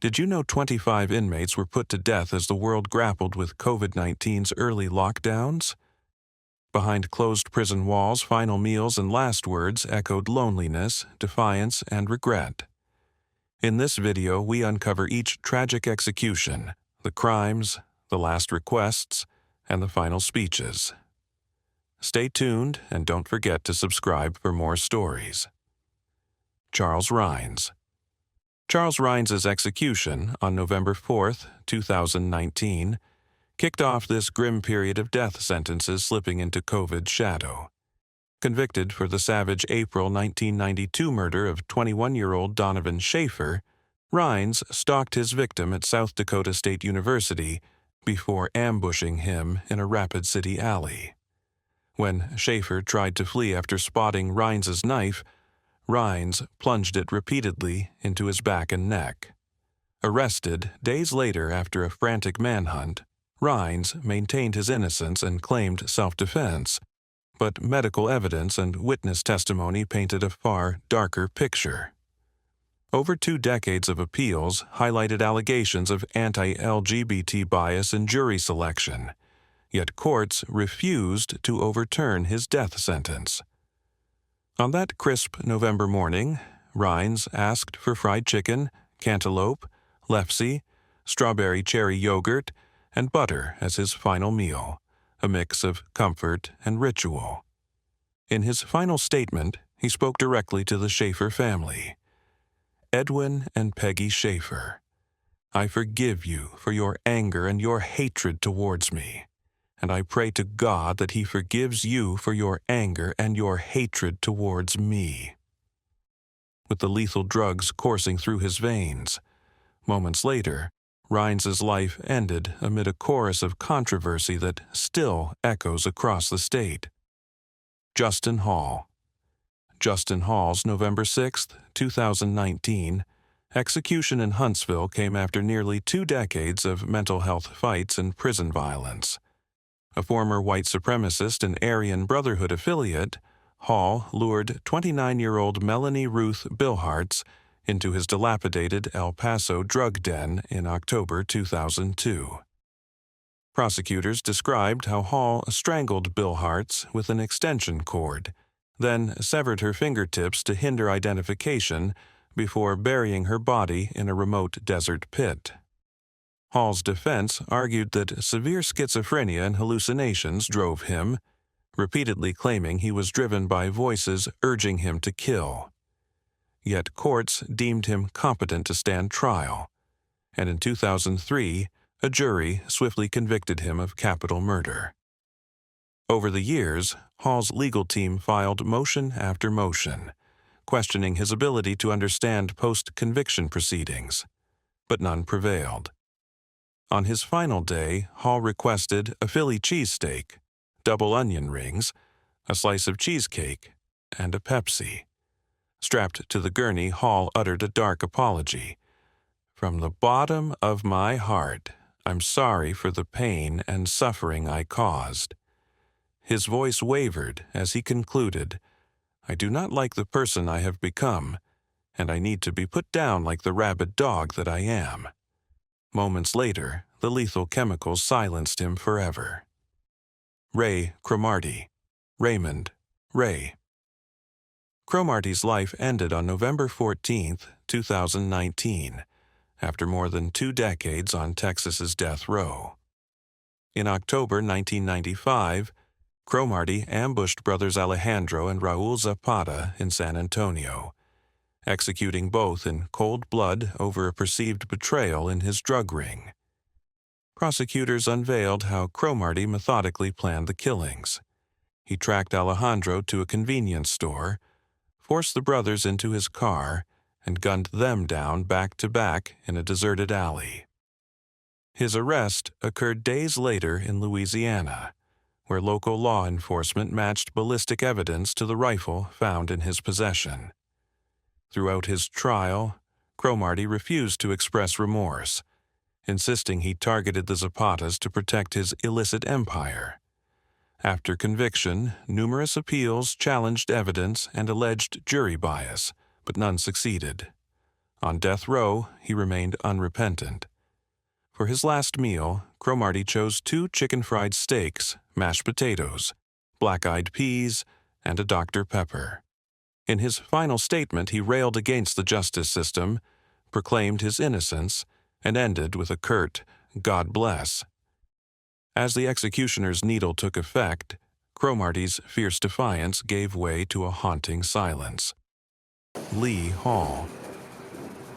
Did you know 25 inmates were put to death as the world grappled with COVID-19's early lockdowns? Behind closed prison walls, final meals and last words echoed loneliness, defiance, and regret. In this video, we uncover each tragic execution, the crimes, the last requests, and the final speeches. Stay tuned and don't forget to subscribe for more stories. Charles Rhines. Charles Rhines' execution on November 4, 2019, kicked off this grim period of death sentences slipping into COVID's shadow. Convicted for the savage April 1992 murder of 21-year-old Donovan Schaefer, Rhines stalked his victim at South Dakota State University before ambushing him in a Rapid City alley. When Schaefer tried to flee after spotting Rhines' knife, Rhines plunged it repeatedly into his back and neck. Arrested days later after a frantic manhunt, Rhines maintained his innocence and claimed self-defense, but medical evidence and witness testimony painted a far darker picture. Over 2 decades of appeals highlighted allegations of anti-LGBT bias in jury selection, yet courts refused to overturn his death sentence. On that crisp November morning, Rhines asked for fried chicken, cantaloupe, lefse, strawberry cherry yogurt, and butter as his final meal, a mix of comfort and ritual. In his final statement, he spoke directly to the Schaefer family. Edwin and Peggy Schaefer, I forgive you for your anger and your hatred towards me, and I pray to God that He forgives you for your anger and your hatred towards me. With the lethal drugs coursing through his veins, moments later, Rhines' life ended amid a chorus of controversy that still echoes across the state. Justin Hall. Justin Hall's November 6, 2019, execution in Huntsville came after nearly 2 decades of mental health fights and prison violence. A former white supremacist and Aryan Brotherhood affiliate, Hall lured 29-year-old Melanie Ruth Bilhartz into his dilapidated El Paso drug den in October 2002. Prosecutors described how Hall strangled Bilhartz with an extension cord, then severed her fingertips to hinder identification before burying her body in a remote desert pit. Hall's defense argued that severe schizophrenia and hallucinations drove him, repeatedly claiming he was driven by voices urging him to kill. Yet courts deemed him competent to stand trial, and in 2003, a jury swiftly convicted him of capital murder. Over the years, Hall's legal team filed motion after motion, questioning his ability to understand post-conviction proceedings, but none prevailed. On his final day, Hall requested a Philly cheesesteak, double onion rings, a slice of cheesecake, and a Pepsi. Strapped to the gurney, Hall uttered a dark apology. From the bottom of my heart, I'm sorry for the pain and suffering I caused. His voice wavered as he concluded, I do not like the person I have become, and I need to be put down like the rabid dog that I am. Moments later, the lethal chemicals silenced him forever. Ray Cromartie. Raymond Ray. Cromartie's life ended on November 14, 2019, after more than 2 decades on Texas's death row. In October 1995, Cromartie ambushed brothers Alejandro and Raul Zapata in San Antonio, executing both in cold blood over a perceived betrayal in his drug ring. Prosecutors unveiled how Cromartie methodically planned the killings. He tracked Alejandro to a convenience store, forced the brothers into his car, and gunned them down back-to-back in a deserted alley. His arrest occurred days later in Louisiana, where local law enforcement matched ballistic evidence to the rifle found in his possession. Throughout his trial, Cromartie refused to express remorse, insisting he targeted the Zapatas to protect his illicit empire. After conviction, numerous appeals challenged evidence and alleged jury bias, but none succeeded. On death row, he remained unrepentant. For his last meal, Cromard chose 2 chicken-fried steaks, mashed potatoes, black-eyed peas, and a Dr. Pepper. In his final statement, he railed against the justice system, proclaimed his innocence, and ended with a curt, "God bless." As the executioner's needle took effect, Cromarty's fierce defiance gave way to a haunting silence. Lee Hall.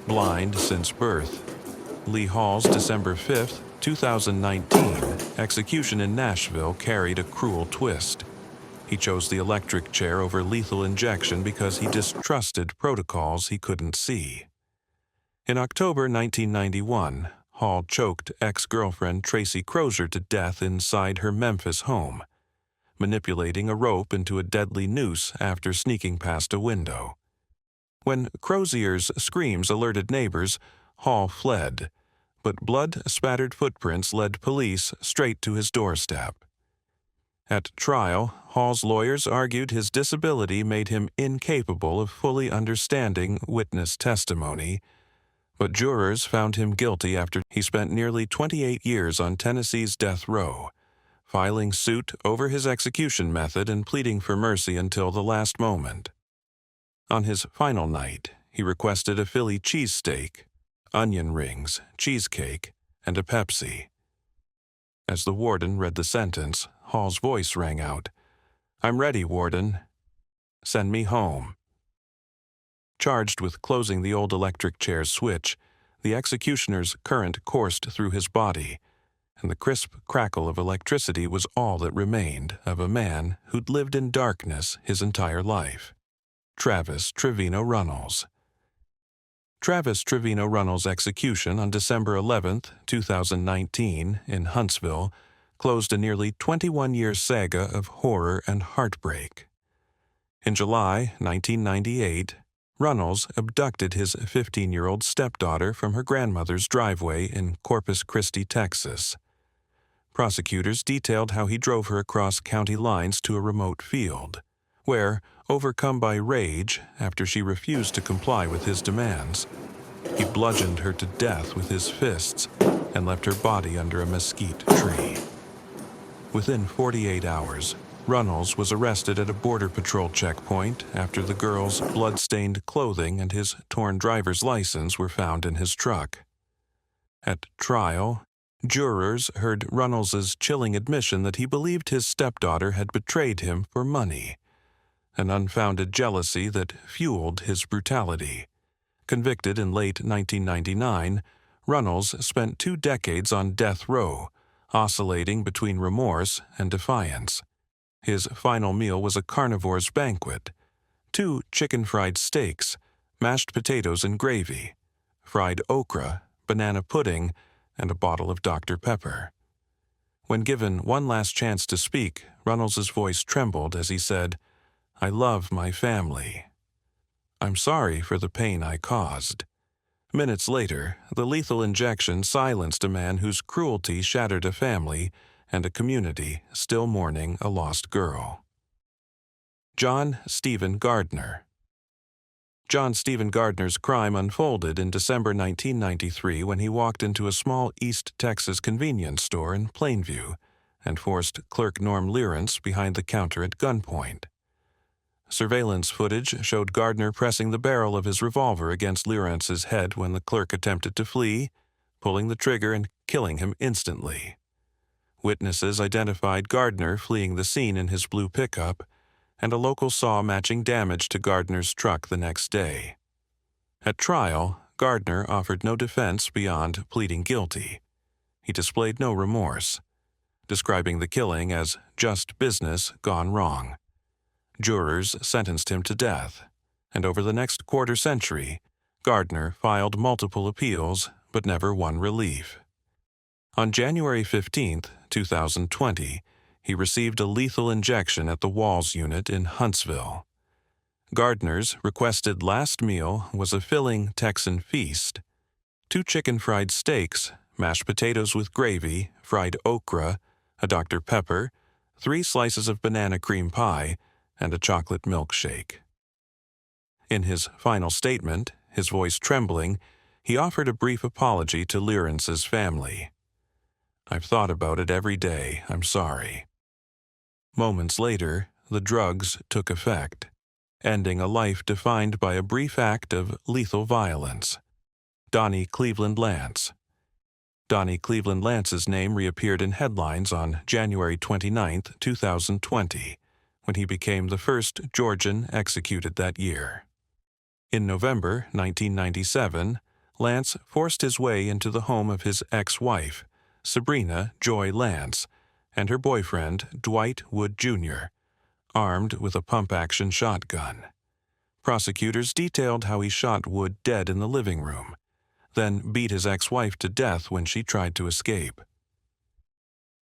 Blind since birth, Lee Hall's December 5, 2019, execution in Nashville carried a cruel twist. He chose the electric chair over lethal injection because he distrusted protocols he couldn't see. In October 1991, Hall choked ex-girlfriend Tracy Crozier to death inside her Memphis home, manipulating a rope into a deadly noose after sneaking past a window. When Crozier's screams alerted neighbors, Hall fled, but blood-spattered footprints led police straight to his doorstep. At trial, Hall's lawyers argued his disability made him incapable of fully understanding witness testimony, but jurors found him guilty after he spent nearly 28 years on Tennessee's death row, filing suit over his execution method and pleading for mercy until the last moment. On his final night, he requested a Philly cheesesteak, onion rings, cheesecake, and a Pepsi. As the warden read the sentence, Hall's voice rang out, "I'm ready, warden. Send me home." Charged with closing the old electric chair's switch, the executioner's current coursed through his body, and the crisp crackle of electricity was all that remained of a man who'd lived in darkness his entire life. Travis Trevino Reynolds. Travis Trevino Reynolds' execution on December 11, 2019, in Huntsville, closed a nearly 21-year saga of horror and heartbreak. In July 1998, Reynolds abducted his 15-year-old stepdaughter from her grandmother's driveway in Corpus Christi, Texas. Prosecutors detailed how he drove her across county lines to a remote field, where, overcome by rage after she refused to comply with his demands, he bludgeoned her to death with his fists and left her body under a mesquite tree. Within 48 hours, Reynolds was arrested at a Border Patrol checkpoint after the girl's blood-stained clothing and his torn driver's license were found in his truck. At trial, jurors heard Reynolds's chilling admission that he believed his stepdaughter had betrayed him for money, an unfounded jealousy that fueled his brutality. Convicted in late 1999, Reynolds spent 2 decades on death row, oscillating between remorse and defiance. His final meal was a carnivore's banquet: 2 chicken-fried steaks, mashed potatoes and gravy, fried okra, banana pudding, and a bottle of Dr. Pepper. When given one last chance to speak, Reynolds' voice trembled as he said, "I love my family. I'm sorry for the pain I caused." Minutes later, the lethal injection silenced a man whose cruelty shattered a family and a community still mourning a lost girl. John Stephen Gardner. John Stephen Gardner's crime unfolded in December 1993 when he walked into a small East Texas convenience store in Plainview and forced clerk Norm Learance behind the counter at gunpoint. Surveillance footage showed Gardner pressing the barrel of his revolver against Learance's head when the clerk attempted to flee, pulling the trigger and killing him instantly. Witnesses identified Gardner fleeing the scene in his blue pickup, and a local saw matching damage to Gardner's truck the next day. At trial, Gardner offered no defense beyond pleading guilty. He displayed no remorse, describing the killing as just business gone wrong. Jurors sentenced him to death, and over the next quarter century, Gardner filed multiple appeals but never won relief. On January 15, 2020, he received a lethal injection at the Walls unit in Huntsville. Gardner's requested last meal was a filling Texan feast: 2 chicken-fried steaks, mashed potatoes with gravy, fried okra, a Dr. Pepper, 3 slices of banana cream pie, and a chocolate milkshake. In his final statement, his voice trembling, he offered a brief apology to Lawrence's family. "I've thought about it every day. I'm sorry." Moments later, the drugs took effect, ending a life defined by a brief act of lethal violence. Donnie Cleveland Lance. Donnie Cleveland Lance's name reappeared in headlines on January 29, 2020, when he became the first Georgian executed that year. In November 1997, Lance forced his way into the home of his ex-wife, Sabrina Joy Lance, and her boyfriend, Dwight Wood Jr., armed with a pump-action shotgun. Prosecutors detailed how he shot Wood dead in the living room, then beat his ex-wife to death when she tried to escape.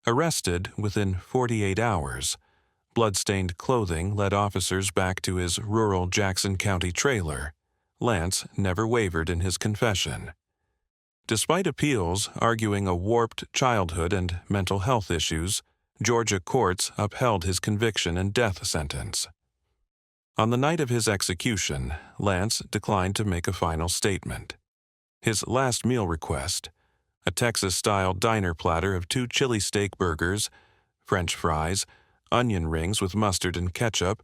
Arrested within 48 hours, blood-stained clothing led officers back to his rural Jackson County trailer. Lance never wavered in his confession. Despite appeals arguing a warped childhood and mental health issues, Georgia courts upheld his conviction and death sentence. On the night of his execution, Lance declined to make a final statement. His last meal request, a Texas-style diner platter of 2 chili steak burgers, French fries, onion rings with mustard and ketchup,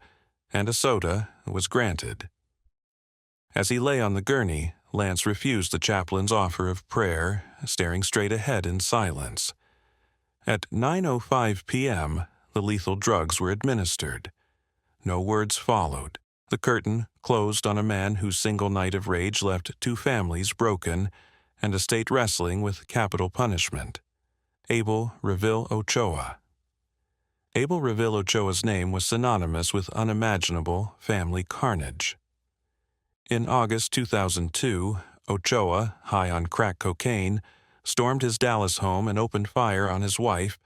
and a soda, was granted. As he lay on the gurney, Lance refused the chaplain's offer of prayer, staring straight ahead in silence. At 9:05 p.m., the lethal drugs were administered. No words followed. The curtain closed on a man whose single night of rage left 2 families broken and a state wrestling with capital punishment. Abel Reil Ochoa. Abel Reil Ochoa's name was synonymous with unimaginable family carnage. In August 2002, Ochoa, high on crack cocaine, stormed his Dallas home and opened fire on his wife,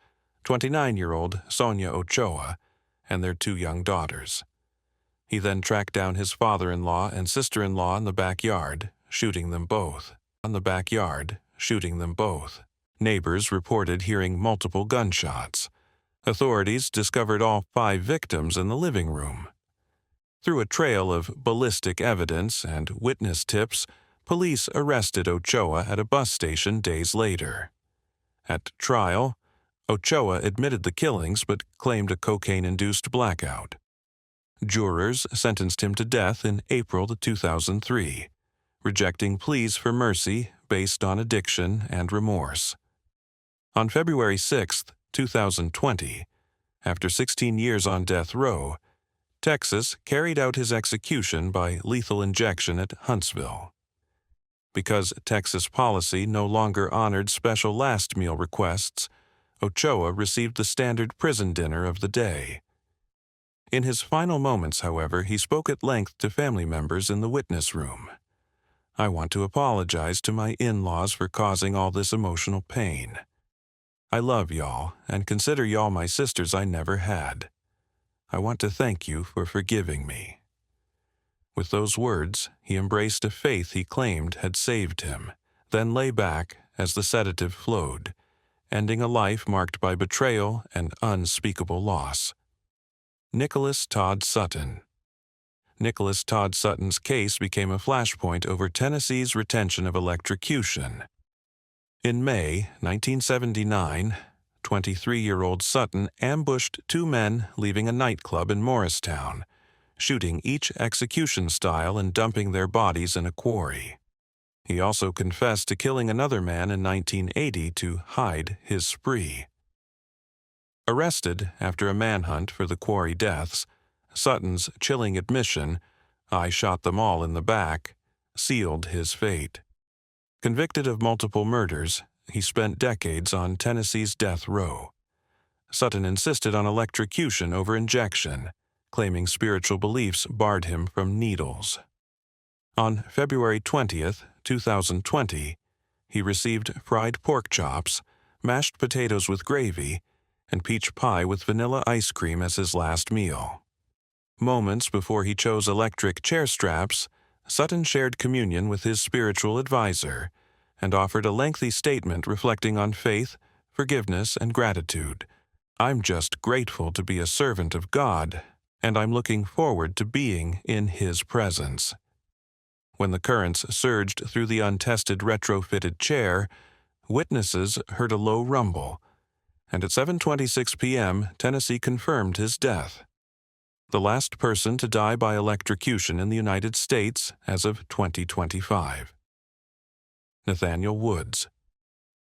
29-year-old Sonia Ochoa, and their 2 young daughters. He then tracked down his father-in-law and sister-in-law in the backyard, shooting them both. Neighbors reported hearing multiple gunshots. Authorities discovered all 5 victims in the living room. Through a trail of ballistic evidence and witness tips, police arrested Ochoa at a bus station days later. At trial, Ochoa admitted the killings but claimed a cocaine-induced blackout. Jurors sentenced him to death in April 2003, rejecting pleas for mercy based on addiction and remorse. On February 6, 2020, after 16 years on death row, Texas carried out his execution by lethal injection at Huntsville. Because Texas policy no longer honored special last meal requests, Ochoa received the standard prison dinner of the day. In his final moments, however, he spoke at length to family members in the witness room. "I want to apologize to my in-laws for causing all this emotional pain. I love y'all and consider y'all my sisters I never had. I want to thank you for forgiving me." With those words, he embraced a faith he claimed had saved him, then lay back as the sedative flowed, ending a life marked by betrayal and unspeakable loss. Nicholas Todd Sutton. Nicholas Todd Sutton's case became a flashpoint over Tennessee's retention of electrocution. In May 1979, 23-year-old Sutton ambushed 2 men leaving a nightclub in Morristown, shooting each execution style and dumping their bodies in a quarry. He also confessed to killing another man in 1980 to hide his spree. Arrested after a manhunt for the quarry deaths, Sutton's chilling admission, "I shot them all in the back," sealed his fate. Convicted of multiple murders, he spent decades on Tennessee's death row. Sutton insisted on electrocution over injection, claiming spiritual beliefs barred him from needles. On February 20, 2020, he received fried pork chops, mashed potatoes with gravy, and peach pie with vanilla ice cream as his last meal. Moments before he chose electric chair straps, Sutton shared communion with his spiritual advisor and offered a lengthy statement reflecting on faith, forgiveness, and gratitude. "I'm just grateful to be a servant of God, and I'm looking forward to being in His presence." When the currents surged through the untested retrofitted chair, witnesses heard a low rumble, and at 7:26 p.m., Tennessee confirmed his death. The last person to die by electrocution in the United States as of 2025. Nathaniel Woods.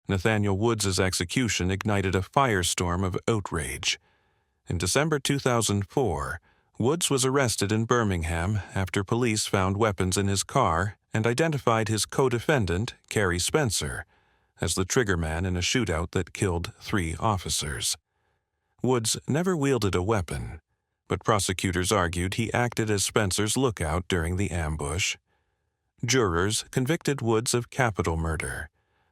Nathaniel Woods' execution ignited a firestorm of outrage. In December 2004, Woods was arrested in Birmingham after police found weapons in his car and identified his co-defendant, Kerry Spencer, as the triggerman in a shootout that killed 3 officers. Woods never wielded a weapon, but prosecutors argued he acted as Spencer's lookout during the ambush. Jurors convicted Woods of capital murder,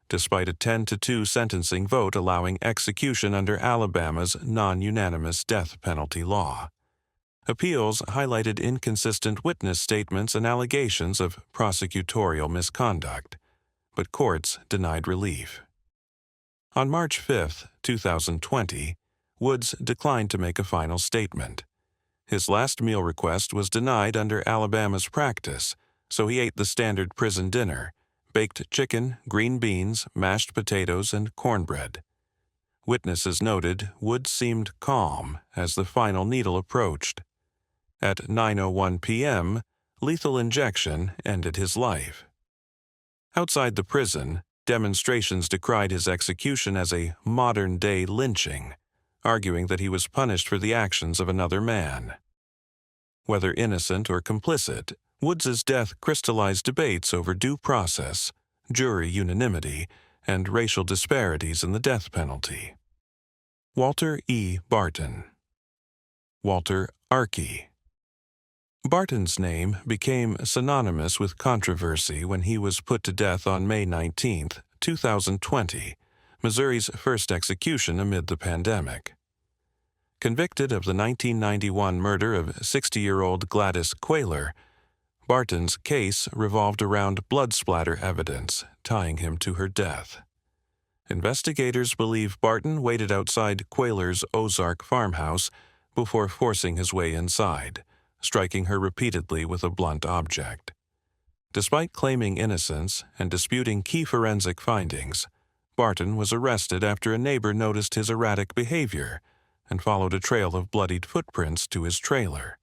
despite a 10-2 sentencing vote allowing execution under Alabama's non-unanimous death penalty law. Appeals highlighted inconsistent witness statements and allegations of prosecutorial misconduct, but courts denied relief. On March 5, 2020, Woods declined to make a final statement. His last meal request was denied under Alabama's practice, so he ate the standard prison dinner: baked chicken, green beans, mashed potatoes, and cornbread. Witnesses noted Woods seemed calm as the final needle approached. At 9:01 p.m., lethal injection ended his life. Outside the prison, demonstrations decried his execution as a modern-day lynching, arguing that he was punished for the actions of another man. Whether innocent or complicit, Woods' death crystallized debates over due process, jury unanimity, and racial disparities in the death penalty. Walter E. Barton. Walter Arkey. Barton's name became synonymous with controversy when he was put to death on May 19, 2020, Missouri's first execution amid the pandemic. Convicted of the 1991 murder of 60-year-old Gladys Quayler, Barton's case revolved around blood splatter evidence tying him to her death. Investigators believe Barton waited outside Quayler's Ozark farmhouse before forcing his way inside, striking her repeatedly with a blunt object. Despite claiming innocence and disputing key forensic findings, Barton was arrested after a neighbor noticed his erratic behavior and followed a trail of bloodied footprints to his trailer.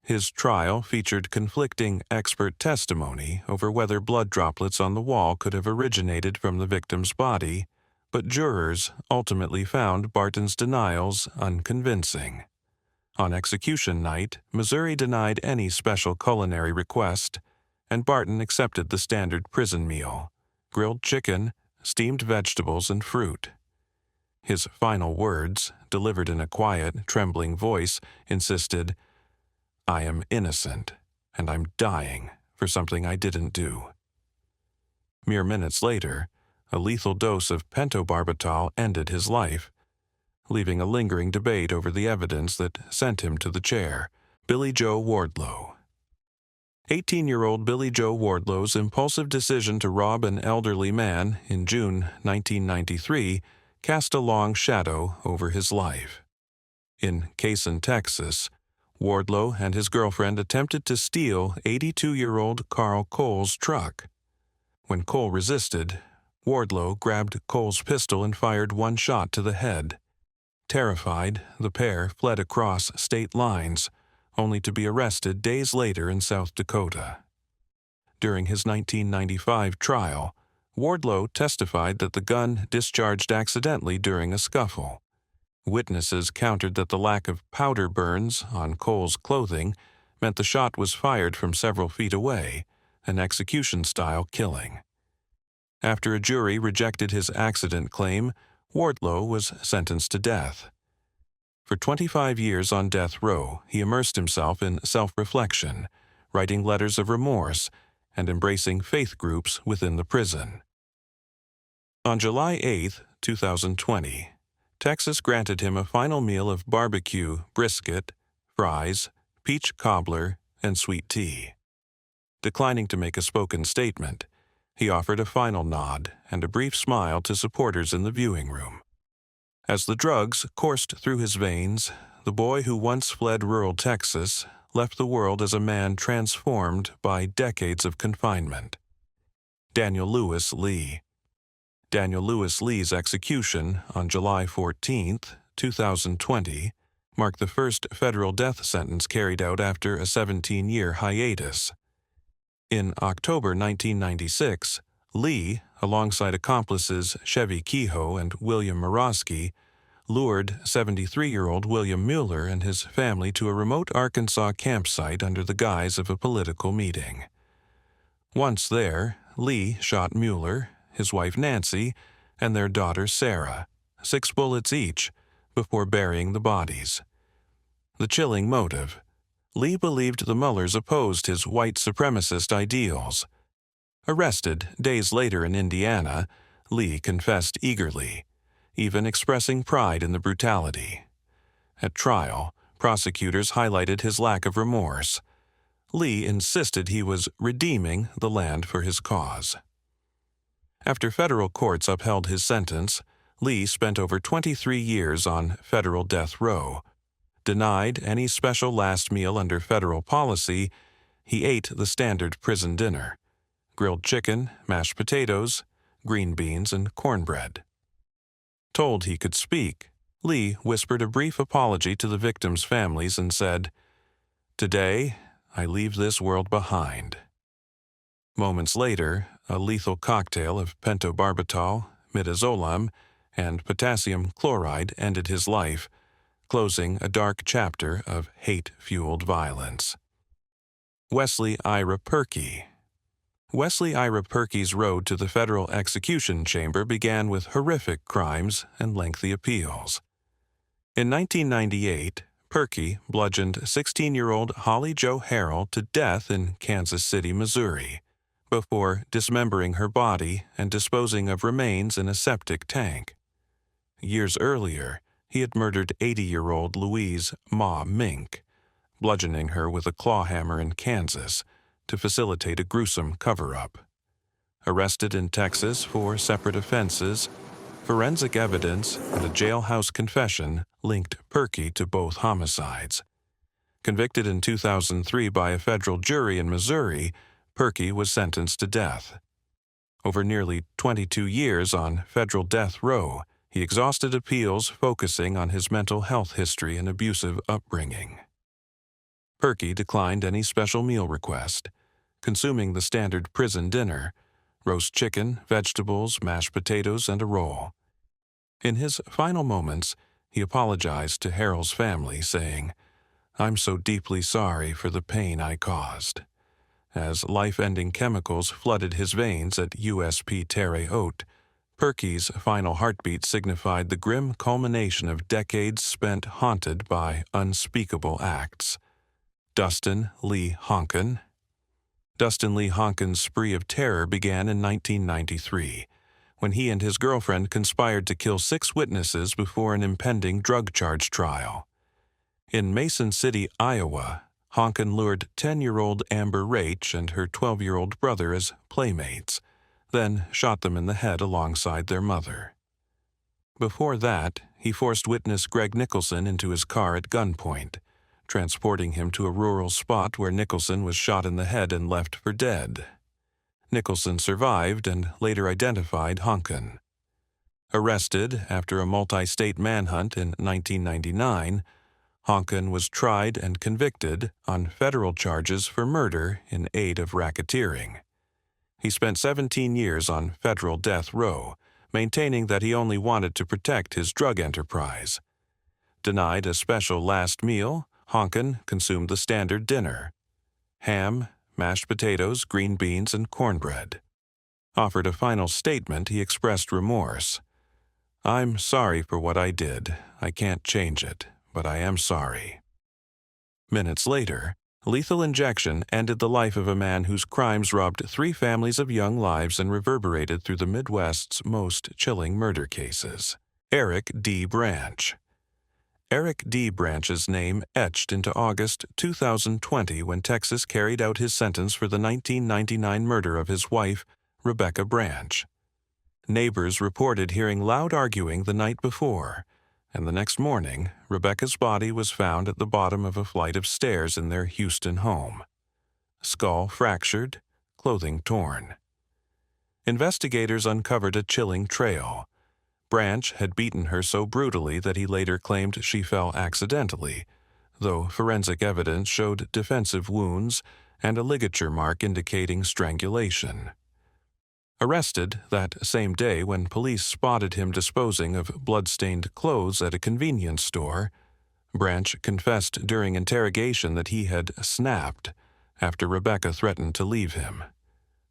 His trial featured conflicting expert testimony over whether blood droplets on the wall could have originated from the victim's body, but jurors ultimately found Barton's denials unconvincing. On execution night, Missouri denied any special culinary request, and Barton accepted the standard prison meal: grilled chicken, steamed vegetables, and fruit. His final words, delivered in a quiet, trembling voice, insisted, "I am innocent, and I'm dying for something I didn't do." Mere minutes later, a lethal dose of pentobarbital ended his life, leaving a lingering debate over the evidence that sent him to the chair. Billy Joe Wllo. 18-year-old Billy Joe Wardlow's impulsive decision to rob an elderly man in June 1993 cast a long shadow over his life. In Cason, Texas, Wardlow and his girlfriend attempted to steal 82-year-old Carl Cole's truck. When Cole resisted, Wardlow grabbed Cole's pistol and fired one shot to the head. Terrified, the pair fled across state lines, only to be arrested days later in South Dakota. During his 1995 trial, Wardlow testified that the gun discharged accidentally during a scuffle. Witnesses countered that the lack of powder burns on Cole's clothing meant the shot was fired from several feet away, an execution-style killing. After a jury rejected his accident claim, Wardlow was sentenced to death. For 25 years on death row, he immersed himself in self-reflection, writing letters of remorse and embracing faith groups within the prison. On July 8, 2020, Texas granted him a final meal of barbecue, brisket, fries, peach cobbler, and sweet tea. Declining to make a spoken statement, he offered a final nod and a brief smile to supporters in the viewing room. As the drugs coursed through his veins, the boy who once fled rural Texas left the world as a man transformed by decades of confinement. Daniel Lewis Lee. Daniel Lewis Lee's execution on July 14, 2020, marked the first federal death sentence carried out after a 17-year hiatus. In October 1996, Lee, alongside accomplices Chevy Kehoe and William Morosky, lured 73-year-old William Mueller and his family to a remote Arkansas campsite under the guise of a political meeting. Once there, Lee shot Mueller, his wife Nancy, and their daughter Sarah, 6 bullets each, before burying the bodies. The chilling motive: Lee believed the Muellers opposed his white supremacist ideals. Arrested days later in Indiana, Lee confessed eagerly, even expressing pride in the brutality. At trial, prosecutors highlighted his lack of remorse. Lee insisted he was redeeming the land for his cause. After federal courts upheld his sentence, Lee spent over 23 years on federal death row. Denied any special last meal under federal policy, he ate the standard prison dinner: grilled chicken, mashed potatoes, green beans, and cornbread. Told he could speak, Lee whispered a brief apology to the victims' families and said, "Today, I leave this world behind." Moments later, a lethal cocktail of pentobarbital, midazolam, and potassium chloride ended his life, closing a dark chapter of hate-fueled violence. Wesley Ira Perky. Wesley Ira Perky's road to the federal execution chamber began with horrific crimes and lengthy appeals. In 1998, Perky bludgeoned 16-year-old Holly Jo Harrell to death in Kansas City, Missouri, before dismembering her body and disposing of remains in a septic tank. Years earlier, he had murdered 80-year-old Louise "Ma" Mink, bludgeoning her with a claw hammer in Kansas to facilitate a gruesome cover-up. Arrested in Texas for separate offenses, forensic evidence and a jailhouse confession linked Perky to both homicides. Convicted in 2003 by a federal jury in Missouri, Perky was sentenced to death. Over nearly 22 years on federal death row, he exhausted appeals focusing on his mental health history and abusive upbringing. Perky declined any special meal request, consuming the standard prison dinner: roast chicken, vegetables, mashed potatoes, and a roll. In his final moments, he apologized to Harrell's family, saying, "I'm so deeply sorry for the pain I caused," as life-ending chemicals flooded his veins at USP Terre Haute. Perky's final heartbeat signified the grim culmination of decades spent haunted by unspeakable acts. Dustin Lee Honkan. Dustin Lee Honkan's spree of terror began in 1993, when he and his girlfriend conspired to kill 6 witnesses before an impending drug charge trial. In Mason City, Iowa, Honkan lured 10-year-old Amber Rach and her 12-year-old brother as playmates, then shot them in the head alongside their mother. Before that, he forced witness Greg Nicholson into his car at gunpoint, transporting him to a rural spot where Nicholson was shot in the head and left for dead. Nicholson survived and later identified Honkan. Arrested after a multi-state manhunt in 1999, Honkan was tried and convicted on federal charges for murder in aid of racketeering. He spent 17 years on federal death row, maintaining that he only wanted to protect his drug enterprise. Denied a special last meal, Honkan consumed the standard dinner: ham, mashed potatoes, green beans, and cornbread. Offered a final statement, he expressed remorse. "I'm sorry for what I did. I can't change it, but I am sorry." Minutes later, lethal injection ended the life of a man whose crimes robbed 3 families of young lives and reverberated through the Midwest's most chilling murder cases. Eric D. Branch. Eric D. Branch's name etched into August 2020 when Texas carried out his sentence for the 1999 murder of his wife, Rebecca Branch. Neighbors reported hearing loud arguing the night before, and the next morning, Rebecca's body was found at the bottom of a flight of stairs in their Houston home. Skull fractured, clothing torn. Investigators uncovered a chilling trail. Branch had beaten her so brutally that he later claimed she fell accidentally, though forensic evidence showed defensive wounds and a ligature mark indicating strangulation. Arrested that same day when police spotted him disposing of blood-stained clothes at a convenience store, Branch confessed during interrogation that he had snapped after Rebecca threatened to leave him.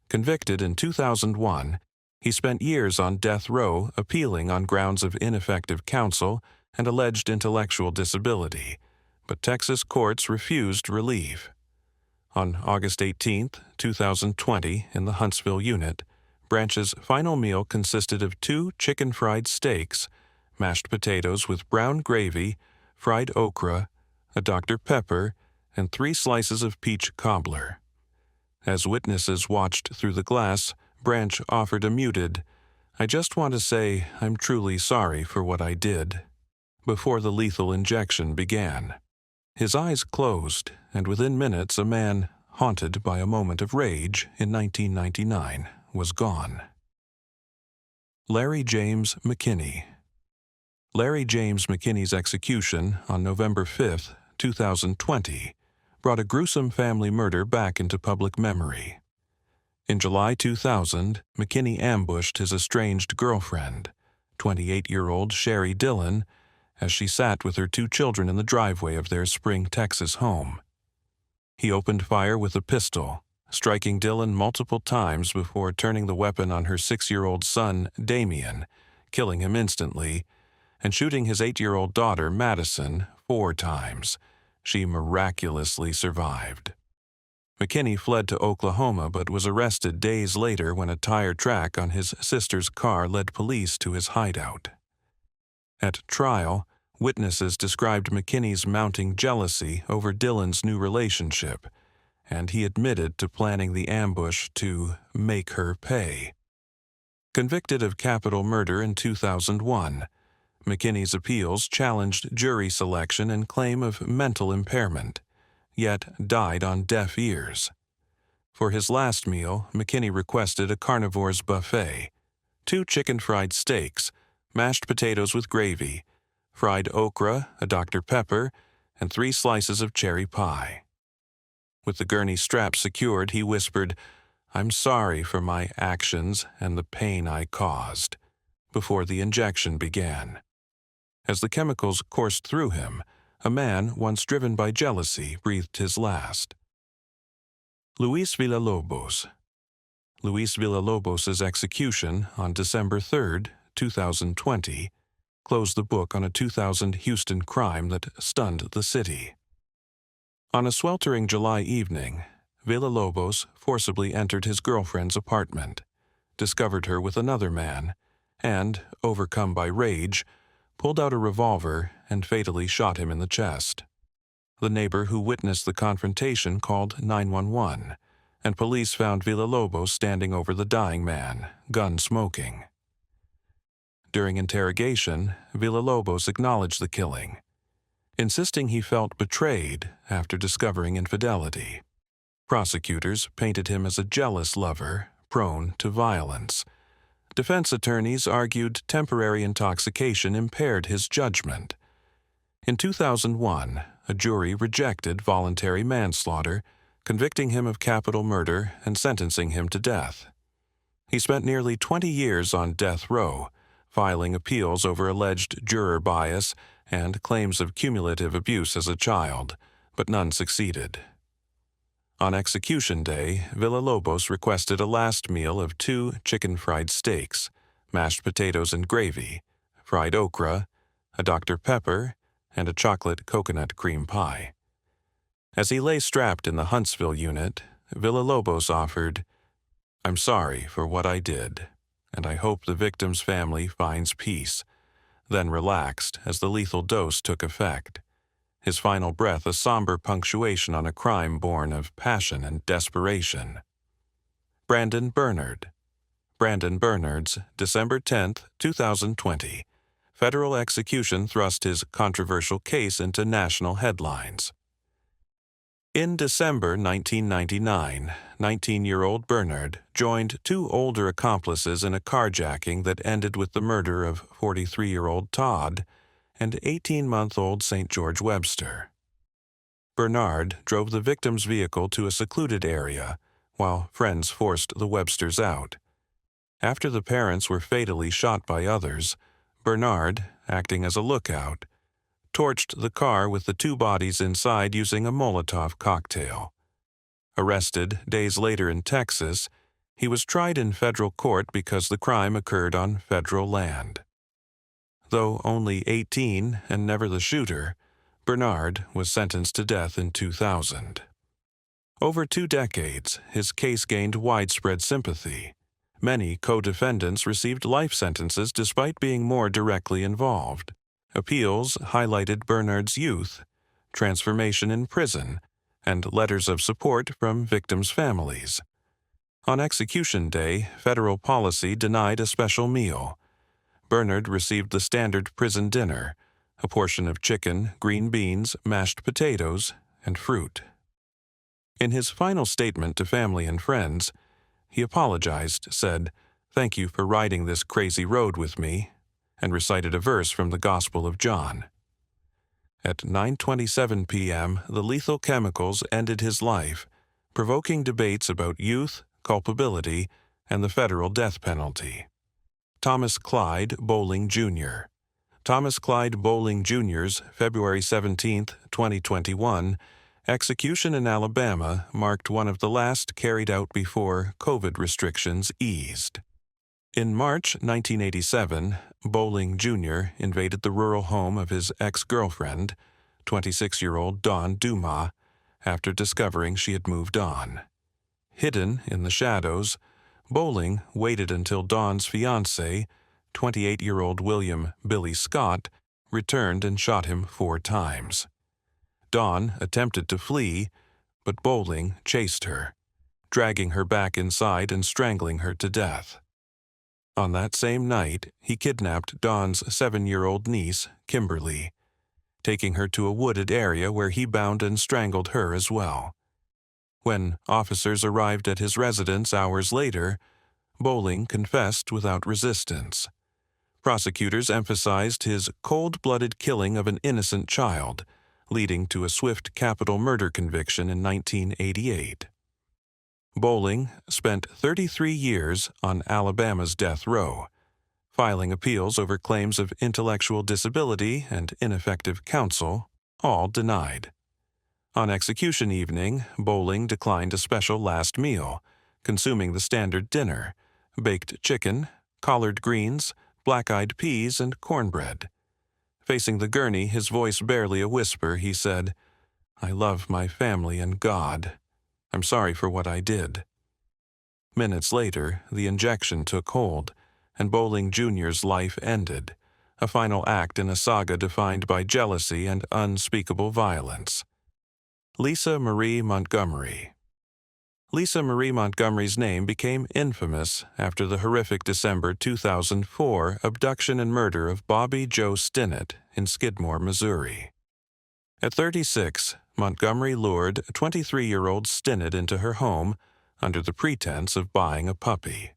Convicted in 2001, he spent years on death row appealing on grounds of ineffective counsel and alleged intellectual disability, but Texas courts refused relief. On August 18, 2020, in the Huntsville unit, Branch's final meal consisted of 2 chicken-fried steaks, mashed potatoes with brown gravy, fried okra, a Dr. Pepper, and 3 slices of peach cobbler. As witnesses watched through the glass, Branch offered a muted, "I just want to say I'm truly sorry for what I did," before the lethal injection began. His eyes closed, and within minutes a man, haunted by a moment of rage in 1999, was gone. Larry James McKinney. Larry James McKinney's execution on November 5, 2020, brought a gruesome family murder back into public memory. In July 2000, McKinney ambushed his estranged girlfriend, 28-year-old Sherry Dillon, as she sat with her 2 children in the driveway of their Spring, Texas home. He opened fire with a pistol, striking Dillon multiple times before turning the weapon on her 6-year-old son, Damien, killing him instantly, and shooting his 8-year-old daughter, Madison, 4 times. She miraculously survived. McKinney fled to Oklahoma but was arrested days later when a tire track on his sister's car led police to his hideout. At trial, witnesses described McKinney's mounting jealousy over Dillon's new relationship, and he admitted to planning the ambush to make her pay. Convicted of capital murder in 2001, McKinney's appeals challenged jury selection and claim of mental impairment, yet died on deaf ears. For his last meal, McKinney requested a carnivore's buffet, 2 chicken-fried steaks, mashed potatoes with gravy, fried okra, a Dr. Pepper, and 3 slices of cherry pie. With the gurney strap secured, he whispered, "I'm sorry for my actions and the pain I caused," before the injection began. As the chemicals coursed through him, a man, once driven by jealousy, breathed his last. Luis Villalobos. Luis Villalobos' execution on December 3, 2020, closed the book on a 2000 Houston crime that stunned the city. On a sweltering July evening, Villalobos forcibly entered his girlfriend's apartment, discovered her with another man, and, overcome by rage, pulled out a revolver and fatally shot him in the chest. The neighbor who witnessed the confrontation called 911, and police found Villalobos standing over the dying man, gun smoking. During interrogation, Villalobos acknowledged the killing, insisting he felt betrayed after discovering infidelity. Prosecutors painted him as a jealous lover, prone to violence. Defense attorneys argued temporary intoxication impaired his judgment. In 2001, a jury rejected voluntary manslaughter, convicting him of capital murder and sentencing him to death. He spent nearly 20 years on death row, filing appeals over alleged juror bias and claims of cumulative abuse as a child, but none succeeded. On execution day, Villalobos requested a last meal of 2 chicken-fried steaks, mashed potatoes and gravy, fried okra, a Dr. Pepper, and a chocolate coconut cream pie. As he lay strapped in the Huntsville unit, Villalobos offered, "I'm sorry for what I did, and I hope the victim's family finds peace," then relaxed as the lethal dose took effect. His final breath a somber punctuation on a crime born of passion and desperation. Brandon Bernard's December 10, 2020, federal execution thrust his controversial case into national headlines. In December 1999, 19-year-old Bernard joined two older accomplices in a carjacking that ended with the murder of 43-year-old Todd and 18-month-old St. George Webster. Bernard drove the victim's vehicle to a secluded area, while friends forced the Websters out. After the parents were fatally shot by others, Bernard, acting as a lookout, torched the car with the two bodies inside using a Molotov cocktail. Arrested days later in Texas, he was tried in federal court because the crime occurred on federal land. Though only 18 and never the shooter, Bernard was sentenced to death in 2000. Over 2 decades, his case gained widespread sympathy. Many co-defendants received life sentences despite being more directly involved. Appeals highlighted Bernard's youth, transformation in prison, and letters of support from victims' families. On execution day, federal policy denied a special meal. Bernard received the standard prison dinner, a portion of chicken, green beans, mashed potatoes, and fruit. In his final statement to family and friends, he apologized, said, "Thank you for riding this crazy road with me," and recited a verse from the Gospel of John. At 9:27 p.m., the lethal chemicals ended his life, provoking debates about youth, culpability, and the federal death penalty. Thomas Clyde Bowling, Jr. Thomas Clyde Bowling, Jr.'s February 17, 2021, execution in Alabama marked one of the last carried out before COVID restrictions eased. In March 1987, Bowling Jr. invaded the rural home of his ex-girlfriend, 26-year-old Dawn Dumas, after discovering she had moved on. Hidden in the shadows, Bowling waited until Dawn's fiancé, 28-year-old William Billy Scott, returned and shot him 4 times. Dawn attempted to flee, but Bowling chased her, dragging her back inside and strangling her to death. On that same night, he kidnapped Dawn's 7-year-old niece, Kimberly, taking her to a wooded area where he bound and strangled her as well. When officers arrived at his residence hours later, Bowling confessed without resistance. Prosecutors emphasized his cold-blooded killing of an innocent child, leading to a swift capital murder conviction in 1988. Bowling spent 33 years on Alabama's death row, filing appeals over claims of intellectual disability and ineffective counsel, all denied. On execution evening, Bowling declined a special last meal, consuming the standard dinner, baked chicken, collard greens, black-eyed peas, and cornbread. Facing the gurney, his voice barely a whisper, he said, "I love my family and God. I'm sorry for what I did." Minutes later, the injection took hold, and Bowling Jr.'s life ended, a final act in a saga defined by jealousy and unspeakable violence. Lisa Marie Montgomery. Lisa Marie Montgomery's name became infamous after the horrific December 2004 abduction and murder of Bobby Joe Stinnett in Skidmore, Missouri. At 36, Montgomery lured 23-year-old Stinnett into her home under the pretense of buying a puppy.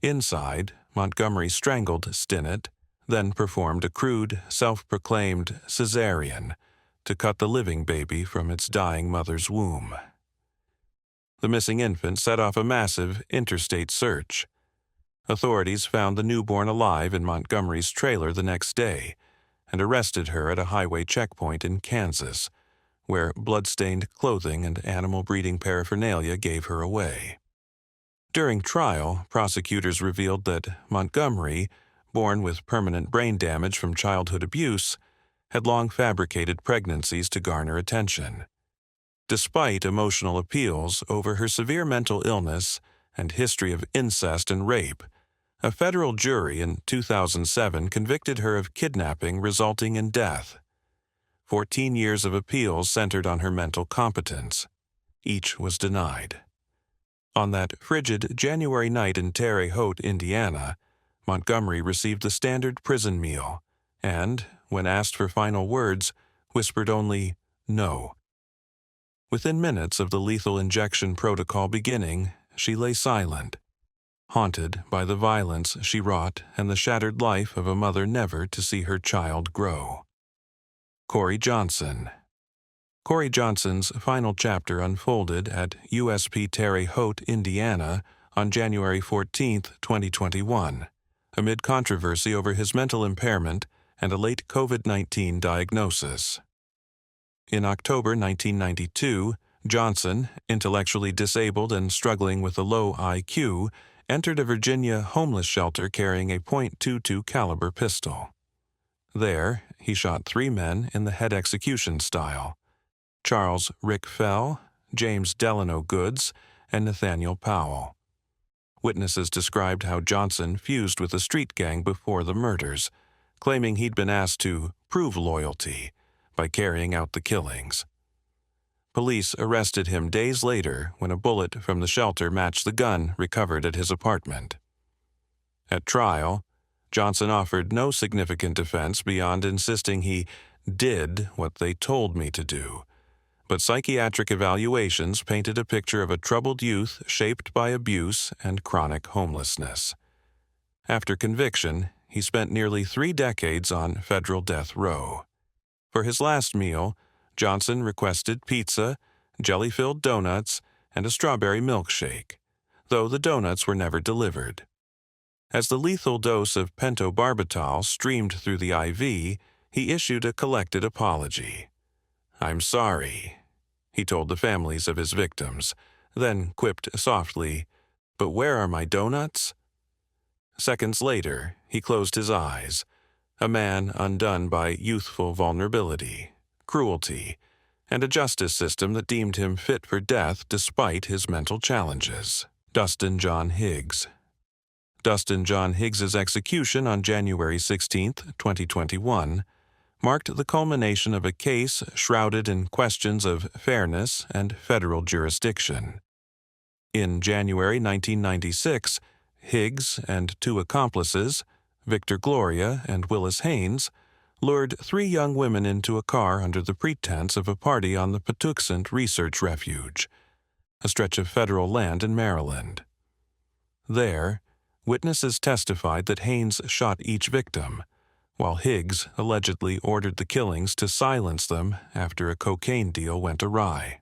Inside, Montgomery strangled Stinnett, then performed a crude, self-proclaimed cesarean to cut the living baby from its dying mother's womb. The missing infant set off a massive interstate search. Authorities found the newborn alive in Montgomery's trailer the next day and arrested her at a highway checkpoint in Kansas, where blood-stained clothing and animal breeding paraphernalia gave her away. During trial, prosecutors revealed that Montgomery, born with permanent brain damage from childhood abuse, had long fabricated pregnancies to garner attention. Despite emotional appeals over her severe mental illness and history of incest and rape, a federal jury in 2007 convicted her of kidnapping resulting in death. 14 years of appeals centered on her mental competence. Each was denied. On that frigid January night in Terre Haute, Indiana, Montgomery received the standard prison meal, and, when asked for final words, whispered only, "No." Within minutes of the lethal injection protocol beginning, she lay silent, haunted by the violence she wrought and the shattered life of a mother never to see her child grow. Corey Johnson. Corey Johnson's final chapter unfolded at USP Terre Haute, Indiana, on January 14, 2021, amid controversy over his mental impairment and a late COVID-19 diagnosis. In October 1992, Johnson, intellectually disabled and struggling with a low IQ, entered a Virginia homeless shelter carrying a .22 caliber pistol. There, he shot 3 men in the head execution style: Charles Rick Fell, James Delano Goods, and Nathaniel Powell. Witnesses described how Johnson fused with a street gang before the murders, claiming he'd been asked to prove loyalty by carrying out the killings. Police arrested him days later when a bullet from the shelter matched the gun recovered at his apartment. At trial, Johnson offered no significant defense beyond insisting he did what they told me to do, but psychiatric evaluations painted a picture of a troubled youth shaped by abuse and chronic homelessness. After conviction, he spent nearly 3 decades on federal death row. For his last meal, Johnson requested pizza, jelly-filled donuts, and a strawberry milkshake, though the donuts were never delivered. As the lethal dose of pentobarbital streamed through the IV, he issued a collected apology. "I'm sorry," he told the families of his victims, then quipped softly, "But where are my donuts?" Seconds later, he closed his eyes, a man undone by youthful vulnerability, cruelty, and a justice system that deemed him fit for death despite his mental challenges. Dustin John Higgs. Dustin John Higgs's execution on January 16, 2021, marked the culmination of a case shrouded in questions of fairness and federal jurisdiction. In January 1996, Higgs and 2 accomplices, Victor Gloria and Willis Haynes, lured 3 young women into a car under the pretense of a party on the Patuxent Research Refuge, a stretch of federal land in Maryland. There, witnesses testified that Haynes shot each victim, while Higgs allegedly ordered the killings to silence them after a cocaine deal went awry.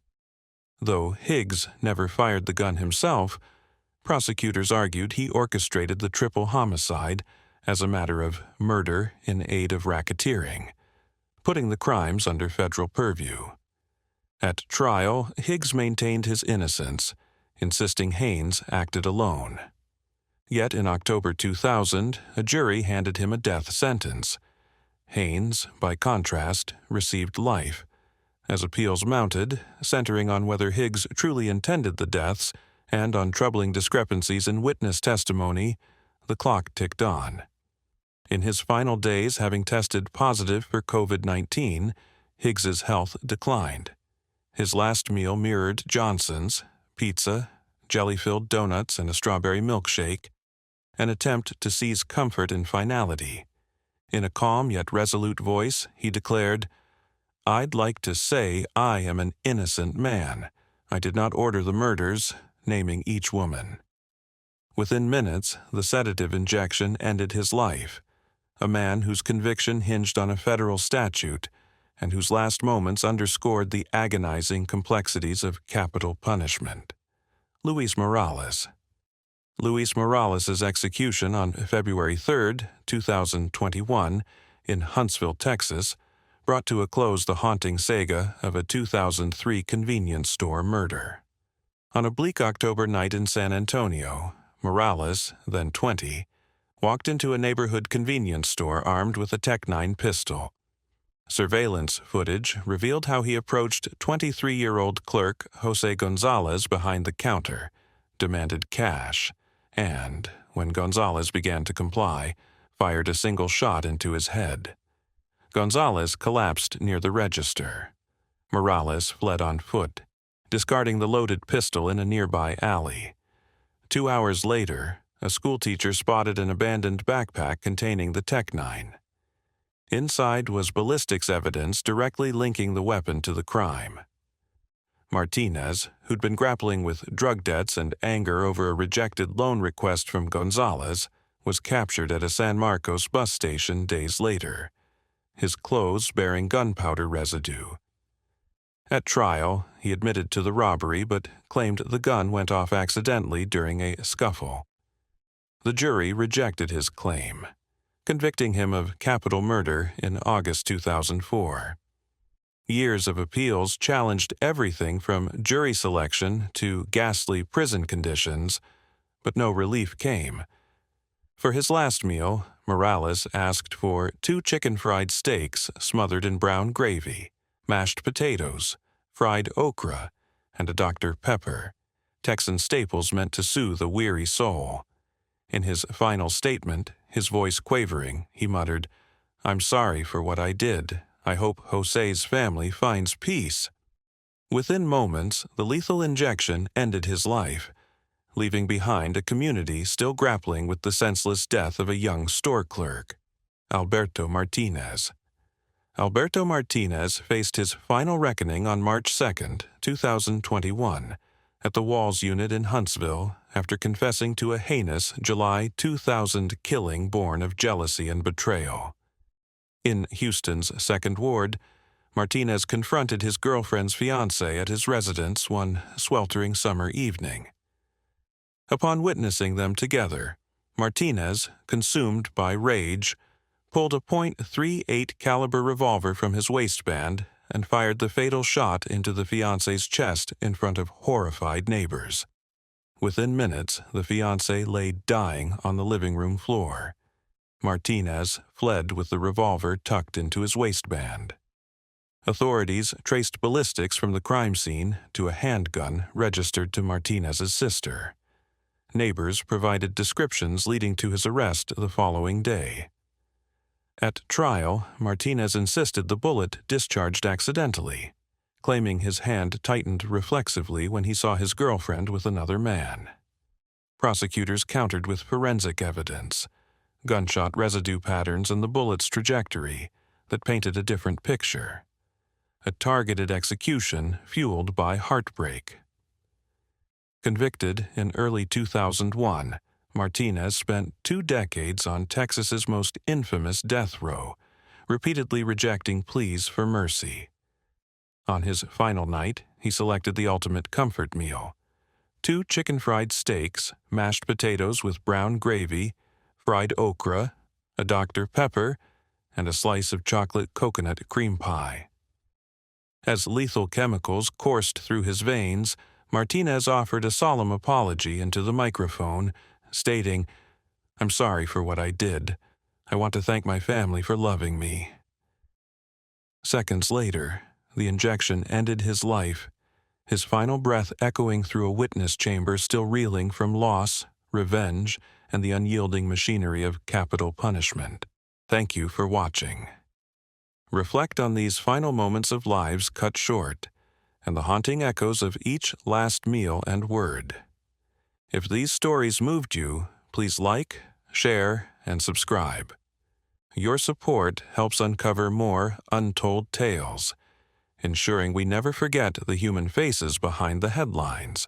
Though Higgs never fired the gun himself, prosecutors argued he orchestrated the triple homicide as a matter of murder in aid of racketeering, putting the crimes under federal purview. At trial, Higgs maintained his innocence, insisting Haynes acted alone. Yet in October 2000, a jury handed him a death sentence. Haynes, by contrast, received life. As appeals mounted, centering on whether Higgs truly intended the deaths and on troubling discrepancies in witness testimony, the clock ticked on. In his final days, having tested positive for COVID-19, Higgs's health declined. His last meal mirrored Johnson's: pizza, jelly-filled donuts, and a strawberry milkshake, an attempt to seize comfort in finality. In a calm yet resolute voice, he declared, "I'd like to say I am an innocent man. I did not order the murders," naming each woman. Within minutes, the sedative injection ended his life, a man whose conviction hinged on a federal statute and whose last moments underscored the agonizing complexities of capital punishment. Luis Morales. Luis Morales' execution on February 3, 2021, in Huntsville, Texas, brought to a close the haunting saga of a 2003 convenience store murder. On a bleak October night in San Antonio, Morales, then 20, walked into a neighborhood convenience store armed with a Tec-9 pistol. Surveillance footage revealed how he approached 23-year-old clerk Jose Gonzalez behind the counter, demanded cash, and, when Gonzalez began to comply, fired a single shot into his head. Gonzalez collapsed near the register. Morales fled on foot, discarding the loaded pistol in a nearby alley. 2 hours later, a schoolteacher spotted an abandoned backpack containing the Tec-9. Inside was ballistics evidence directly linking the weapon to the crime. Martinez, who'd been grappling with drug debts and anger over a rejected loan request from Gonzalez, was captured at a San Marcos bus station days later, his clothes bearing gunpowder residue. At trial, he admitted to the robbery but claimed the gun went off accidentally during a scuffle. The jury rejected his claim, convicting him of capital murder in August 2004. Years of appeals challenged everything from jury selection to ghastly prison conditions, but no relief came. For his last meal, Morales asked for 2 chicken-fried steaks smothered in brown gravy, mashed potatoes, fried okra, and a Dr. Pepper, Texan staples meant to soothe a weary soul. In his final statement, his voice quavering, he muttered, "I'm sorry for what I did. I hope Jose's family finds peace." Within moments, the lethal injection ended his life, leaving behind a community still grappling with the senseless death of a young store clerk, Alberto Martinez. Alberto Martinez faced his final reckoning on March 2, 2021, at the Walls unit in Huntsville after confessing to a heinous July 2000 killing born of jealousy and betrayal. In Houston's 2nd Ward, Martinez confronted his girlfriend's fiancé at his residence one sweltering summer evening. Upon witnessing them together, Martinez, consumed by rage, pulled a .38 caliber revolver from his waistband and fired the fatal shot into the fiancé's chest in front of horrified neighbors. Within minutes, the fiancé lay dying on the living room floor. Martinez fled with the revolver tucked into his waistband. Authorities traced ballistics from the crime scene to a handgun registered to Martinez's sister. Neighbors provided descriptions leading to his arrest the following day. At trial, Martinez insisted the bullet discharged accidentally, claiming his hand tightened reflexively when he saw his girlfriend with another man. Prosecutors countered with forensic evidence, gunshot residue patterns and the bullet's trajectory that painted a different picture. A targeted execution fueled by heartbreak. Convicted in early 2001, Martinez spent 2 decades on Texas's most infamous death row, repeatedly rejecting pleas for mercy. On his final night, he selected the ultimate comfort meal: 2 chicken-fried steaks, mashed potatoes with brown gravy, fried okra, a Dr. Pepper, and a slice of chocolate coconut cream pie. As lethal chemicals coursed through his veins, Martinez offered a solemn apology into the microphone, stating, "I'm sorry for what I did. I want to thank my family for loving me." Seconds later, the injection ended his life, his final breath echoing through a witness chamber still reeling from loss, revenge, and the unyielding machinery of capital punishment. Thank you for watching. Reflect on these final moments of lives cut short, and the haunting echoes of each last meal and word. If these stories moved you, please like, share, and subscribe. Your support helps uncover more untold tales, ensuring we never forget the human faces behind the headlines.